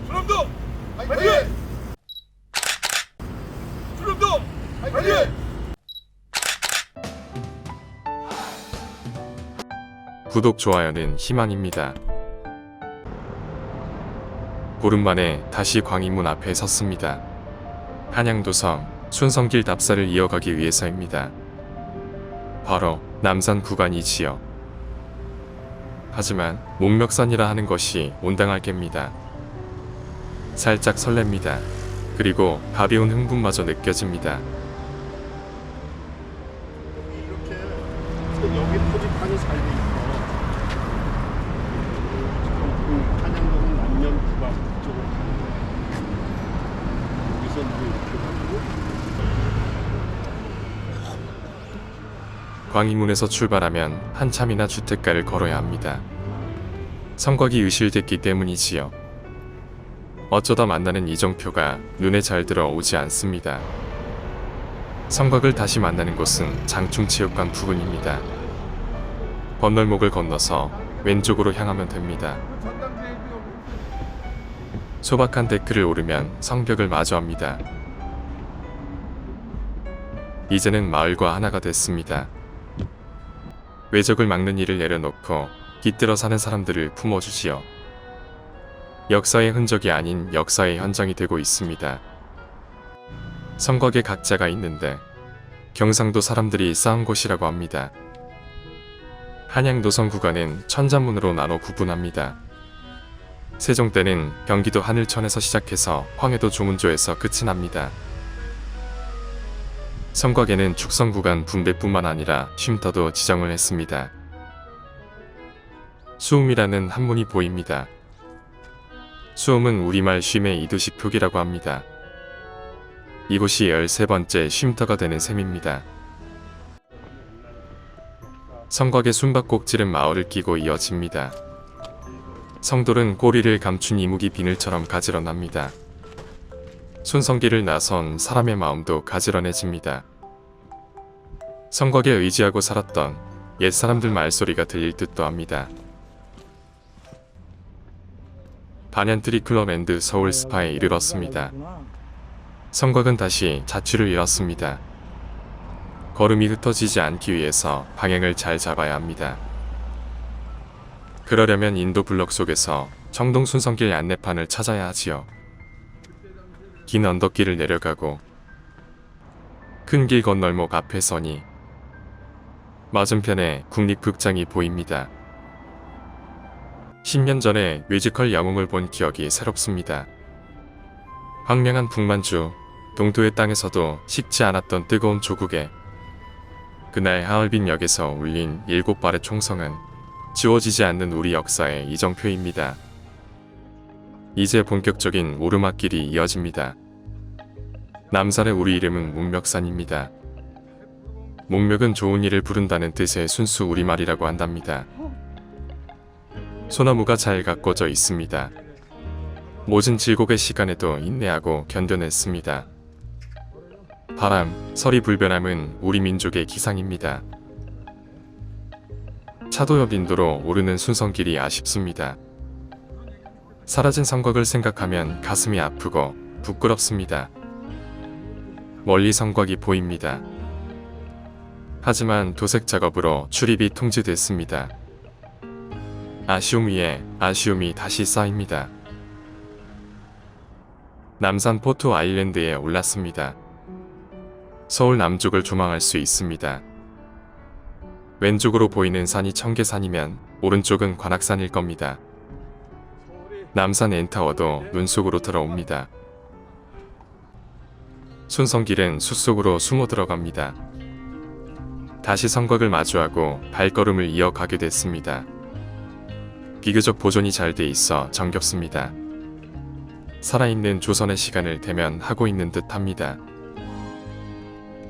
출렁동 화이팅! 출렁동 화이팅! 구독, 좋아요는 희망입니다. 보름 만에 다시 광희문 앞에 섰습니다. 한양도성 순성길 답사를 이어가기 위해서입니다. 바로 남산 구간이지요. 하지만 목멱산이라 하는 것이 온당할 깁니다. 살짝 설렙니다. 그리고 가벼운 흥분마저 느껴집니다. 이렇게 여기 표지판이 잘 돼 있어. 한양동은 남면 구간 쪽으로 가는 거야. 여기서 이렇게 가지고 광희문에서 출발하면 한참이나 주택가를 걸어야 합니다. 성곽이 유실됐기 때문이지요. 어쩌다 만나는 이정표가 눈에 잘 들어오지 않습니다. 성곽을 다시 만나는 곳은 장충체육관 부근입니다. 건널목을 건너서 왼쪽으로 향하면 됩니다. 소박한 데크를 오르면 성벽을 마주합니다. 이제는 마을과 하나가 됐습니다. 외적을 막는 일을 내려놓고 깃들어 사는 사람들을 품어주지요. 역사의 흔적이 아닌 역사의 현장이 되고 있습니다. 성곽에 각자가 있는데 경상도 사람들이 쌓은 곳이라고 합니다. 한양도성 구간은 천자문으로 나눠 구분합니다. 세종 때는 경기도 하늘천에서 시작해서 황해도 조문조에서 끝이 납니다. 성곽에는 축성 구간 분배뿐만 아니라 쉼터도 지정을 했습니다. 수음이라는 한문이 보입니다. 수음은 우리말 쉼의 이두식 표기라고 합니다. 이곳이 13번째 쉼터가 되는 셈입니다. 성곽의 숨바꼭질은 마을을 끼고 이어집니다. 성돌은 꼬리를 감춘 이무기 비늘처럼 가지런합니다. 순성길을 나선 사람의 마음도 가지런해집니다. 성곽에 의지하고 살았던 옛사람들 말소리가 들릴 듯도 합니다. 반얀트리 클럽 앤드 서울 스파에 이르렀습니다. 성곽은 다시 자취를 잃었습니다. 걸음이 흩어지지 않기 위해서 방향을 잘 잡아야 합니다. 그러려면 인도 블럭 속에서 청동 순성길 안내판을 찾아야 하지요. 긴 언덕길을 내려가고 큰 길 건널목 앞에 서니 맞은편에 국립극장이 보입니다. 10년 전에 뮤지컬 영웅을 본 기억이 새롭습니다. 황량한 북만주, 동토의 땅에서도 식지 않았던 뜨거운 조국에 그날 하얼빈 역에서 울린 7발의 총성은 지워지지 않는 우리 역사의 이정표입니다. 이제 본격적인 오르막길이 이어집니다. 남산의 우리 이름은 목멱산입니다. 목멱은 좋은 일을 부른다는 뜻의 순수 우리말이라고 한답니다. 소나무가 잘 가꿔져 있습니다. 모진 질곡의 시간에도 인내하고 견뎌냈습니다. 바람, 서리 불변함은 우리 민족의 기상입니다. 차도 옆 인도로 오르는 순성길이 아쉽습니다. 사라진 성곽을 생각하면 가슴이 아프고 부끄럽습니다. 멀리 성곽이 보입니다. 하지만 도색 작업으로 출입이 통제됐습니다. 아쉬움 위에 아쉬움이 다시 쌓입니다. 남산 포트 아일랜드에 올랐습니다. 서울 남쪽을 조망할 수 있습니다. 왼쪽으로 보이는 산이 청계산이면 오른쪽은 관악산일 겁니다. 남산 엔타워도 눈 속으로 들어옵니다. 순성길은 숲속으로 숨어 들어갑니다. 다시 성곽을 마주하고 발걸음을 이어가게 됐습니다. 비교적 보존이 잘 돼 있어 정겹습니다. 살아있는 조선의 시간을 대면하고 있는 듯 합니다.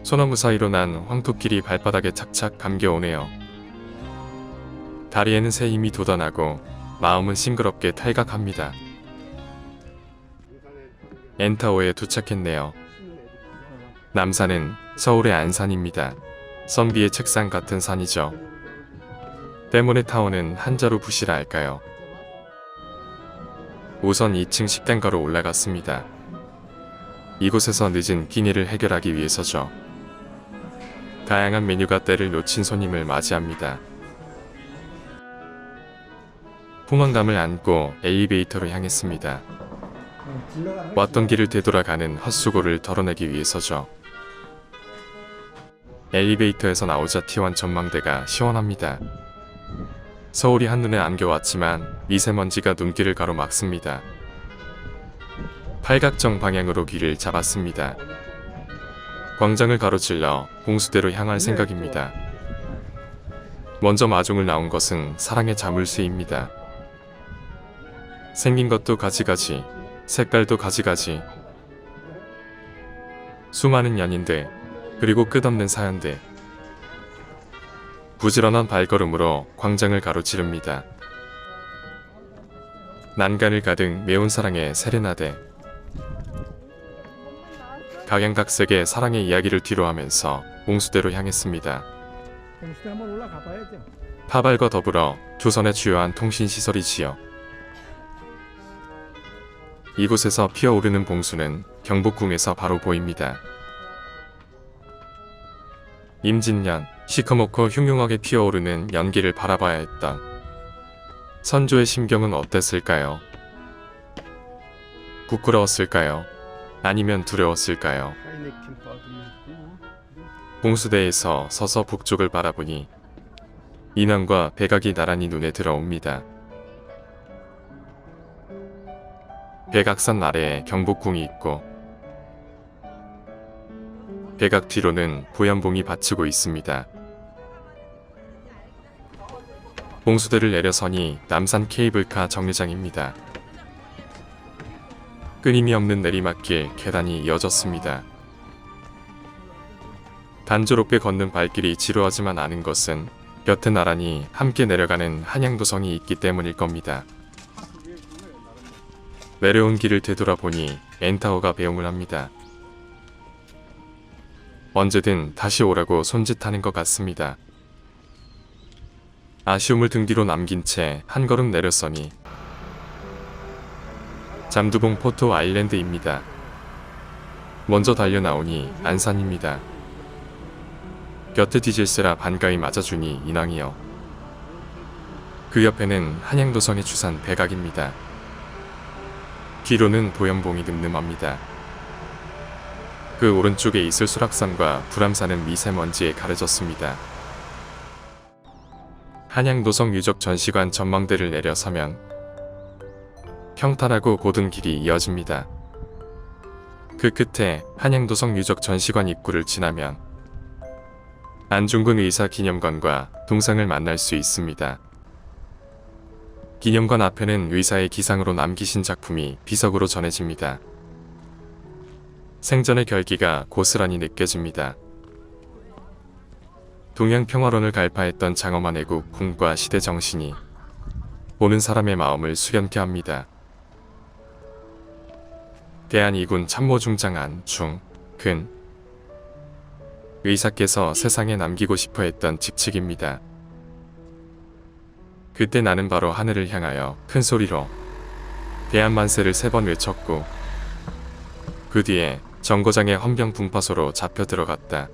소나무 사이로 난 황토길이 발바닥에 착착 감겨오네요. 다리에는 새 힘이 돋아나고 마음은 싱그럽게 탈각합니다. 엔타워에 도착했네요. 남산은 서울의 안산입니다. 선비의 책상 같은 산이죠. 때문에 타워는 한자로 부시라 할까요? 우선 2층 식당가로 올라갔습니다. 이곳에서 늦은 끼니를 해결하기 위해서죠. 다양한 메뉴가 때를 놓친 손님을 맞이합니다. 포만감을 안고 엘리베이터로 향했습니다. 왔던 길을 되돌아가는 헛수고를 덜어내기 위해서죠. 엘리베이터에서 나오자 T1 전망대가 시원합니다. 서울이 한눈에 안겨왔지만 미세먼지가 눈길을 가로막습니다. 팔각정 방향으로 길을 잡았습니다. 광장을 가로질러 봉수대로 향할 생각입니다. 먼저 마중을 나온 것은 사랑의 자물쇠입니다. 생긴 것도 가지가지, 색깔도 가지가지. 수많은 연인들, 그리고 끝없는 사연들. 부지런한 발걸음으로 광장을 가로지릅니다. 난간을 가득 매운 사랑의 세레나데. 각양각색의 사랑의 이야기를 뒤로하면서 봉수대로 향했습니다. 봉수대 한번 올라가 봐야죠. 파발과 더불어 조선의 주요한 통신시설이지요. 이곳에서 피어오르는 봉수는 경복궁에서 바로 보입니다. 임진년 시커멓고 흉흉하게 피어오르는 연기를 바라봐야 했던 선조의 심경은 어땠을까요? 부끄러웠을까요? 아니면 두려웠을까요? 하이네켄 바도 있고. 봉수대에서 서서 북쪽을 바라보니 인왕과 백악이 나란히 눈에 들어옵니다. 백악산 아래에 경복궁이 있고 백악 뒤로는 보현봉이 받치고 있습니다. 봉수대를 내려서니 남산 케이블카 정류장입니다. 끊임이 없는 내리막길 계단이 이어졌습니다. 단조롭게 걷는 발길이 지루하지만 않은 것은 곁에 나란히 함께 내려가는 한양도성이 있기 때문일 겁니다. 내려온 길을 되돌아보니 엔타워가 배웅을 합니다. 언제든 다시 오라고 손짓하는 것 같습니다. 아쉬움을 등 뒤로 남긴 채 한 걸음 내렸으니 잠두봉 포토 아일랜드입니다. 먼저 달려나오니 안산입니다. 곁에 뒤질세라 반가이 맞아주니 인왕이요. 그 옆에는 한양도성의 주산 백악입니다. 뒤로는 보현봉이 늠름합니다. 그 오른쪽에 있을 수락산과 불암산은 미세먼지에 가려졌습니다. 한양도성 유적 전시관 전망대를 내려서면 평탄하고 고든 길이 이어집니다. 그 끝에 한양도성 유적 전시관 입구를 지나면 안중근 의사 기념관과 동상을 만날 수 있습니다. 기념관 앞에는 의사의 기상으로 남기신 작품이 비석으로 전해집니다. 생전의 결기가 고스란히 느껴집니다. 동양평화론을 갈파했던 장엄한 애국 꿈과 시대 정신이 보는 사람의 마음을 수련케 합니다. 대한이군 참모중장 안중근 의사께서 세상에 남기고 싶어 했던 직책입니다. 그때 나는 바로 하늘을 향하여 큰 소리로 대한만세를 3번 외쳤고 그 뒤에 정거장의 헌병 분파소로 잡혀 들어갔다.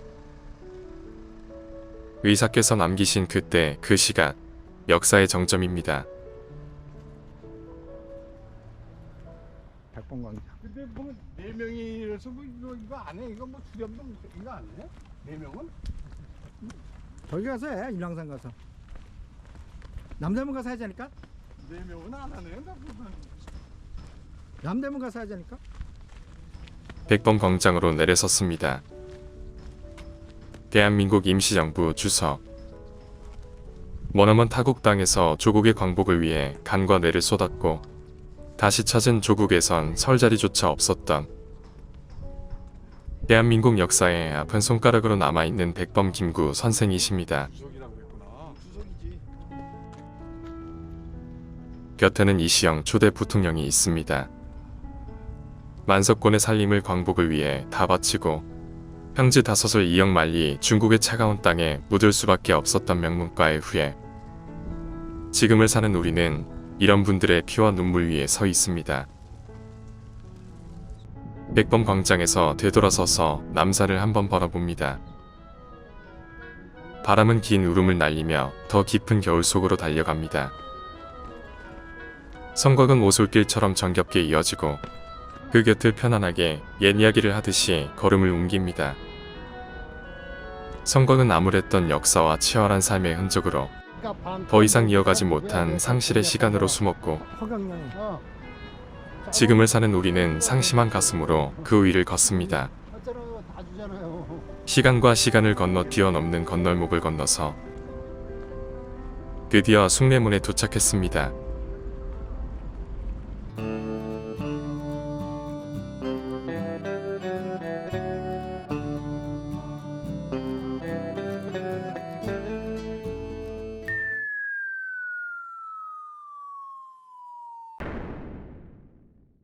의사께서 남기신 그때 그 시각, 역사의 정점입니다. 백봉광장. 근데 뭐 4명이라서 뭐 이거 안 해? 이거 뭐 수렴도 이거 안 해? 4명은? 저기 가서 해. 인왕산 가서. 남대문 가서 하지 않을까? 4명은 안 하네. 나 무슨 남대문 가서 하지 않을까? 백범광장으로 내려섰습니다. 대한민국 임시정부 주석. 머나먼 타국 땅에서 조국의 광복을 위해 간과 뇌를 쏟았고 다시 찾은 조국에선 설 자리조차 없었던 대한민국 역사에 아픈 손가락으로 남아있는 백범 김구 선생이십니다. 주석이라고 했구나. 주석이지. 곁에는 이시영 초대 부통령이 있습니다. 만석권의 살림을 광복을 위해 다 바치고 형제 5을 이영 말리 중국의 차가운 땅에 묻을 수밖에 없었던 명문가의 후예. 지금을 사는 우리는 이런 분들의 피와 눈물 위에 서 있습니다. 백범 광장에서 되돌아서서 남산을 한번 바라봅니다. 바람은 긴 울음을 날리며 더 깊은 겨울 속으로 달려갑니다. 성곽은 오솔길처럼 정겹게 이어지고 그 곁을 편안하게 옛 이야기를 하듯이 걸음을 옮깁니다. 성곽은 암울했던 역사와 치열한 삶의 흔적으로 더 이상 이어가지 못한 상실의 시간으로 숨었고 허경영이. 지금을 사는 우리는 상심한 가슴으로 그 위를 걷습니다. 했잖아요. 다 주잖아요. 시간과 시간을 건너 뛰어넘는 건널목을 건너서 드디어 숭례문에 도착했습니다.